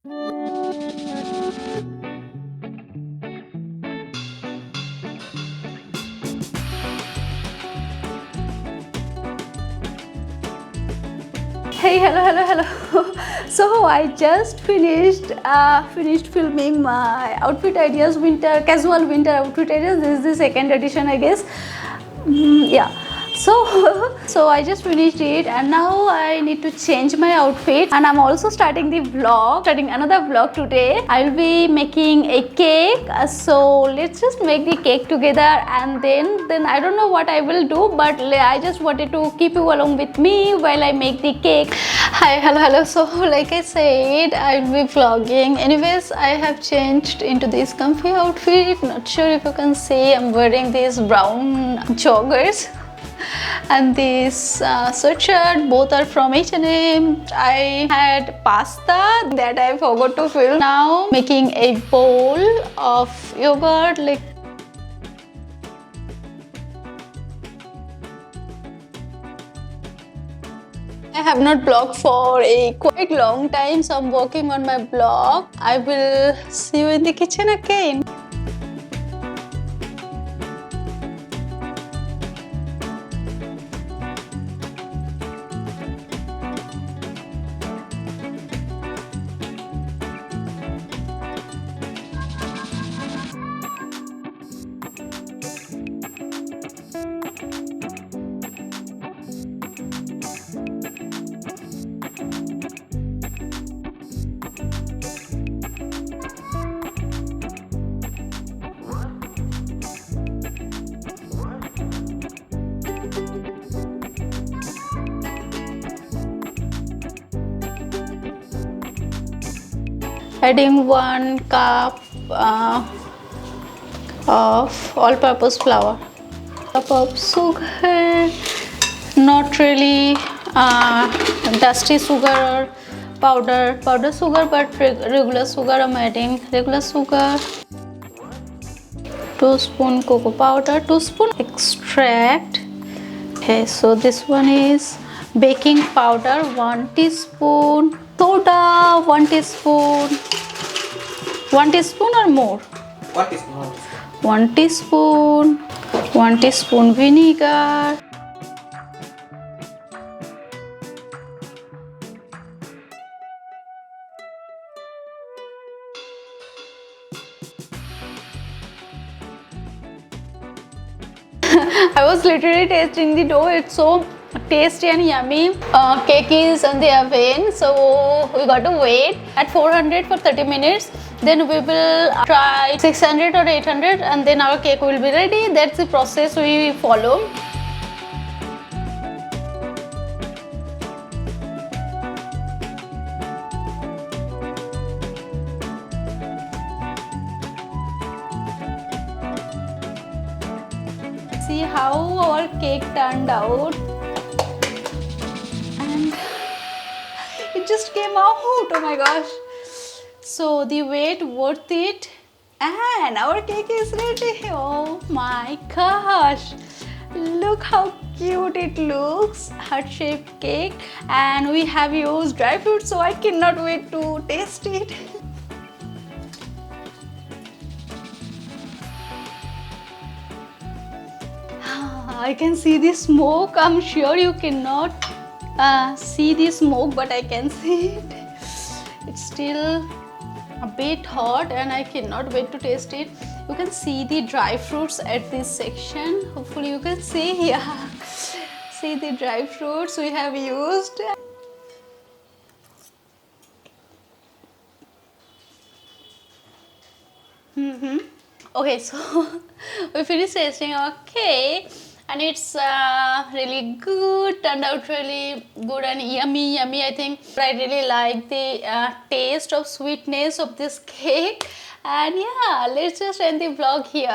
Hey, hello. So I just finished filming my outfit ideas, casual winter outfit ideas. This is the second edition, I guess. Yeah. So I just finished it, and now I need to change my outfit, and I'm also starting another vlog today. I'll be making a cake, so let's just make the cake together, and then I don't know what I will do, but I just wanted to keep you along with me while I make the cake. Hi, hello. So like I said, I'll be vlogging. Anyways, I have changed into this comfy outfit. Not sure if you can see, I'm wearing these brown joggers and this sweatshirt. Both are from H&M. I had pasta that I forgot to film. Now making a bowl of yogurt, like I have not vlogged for a quite long time, so I'm working on my vlog. I will see you in the kitchen again. Adding 1 cup of all-purpose flour, cup of sugar, not really dusty sugar or powder sugar, but regular sugar. I'm adding regular sugar, 2 spoon cocoa powder, 2 spoon extract. Okay, so this one is baking powder, 1 teaspoon, soda, 1 teaspoon, 1 teaspoon or more, 1 teaspoon. 1 teaspoon, 1 teaspoon vinegar, I was literally tasting the dough. It's so tasty and yummy. Cake is on the oven, so we got to wait at 400 for 30 minutes. Then we will try 600 or 800, and then our cake will be ready. That's the process we follow. See how our cake turned out, and it just came out. Oh my gosh, so the wait worth it, and our cake is ready. Oh my gosh, look how cute it looks. Heart-shaped cake, and we have used dry fruits, so I cannot wait to taste it. I can see the smoke. I'm sure you cannot see the smoke, but I can see it. It's still a bit hot, and I cannot wait to taste it. You can see the dry fruits at this section. Hopefully you can see. Yeah, see the dry fruits we have used. Okay, so we finished tasting our cake, and it's really good, turned out really good and yummy. I think I really like the taste of sweetness of this cake. And yeah, let's just end the vlog here.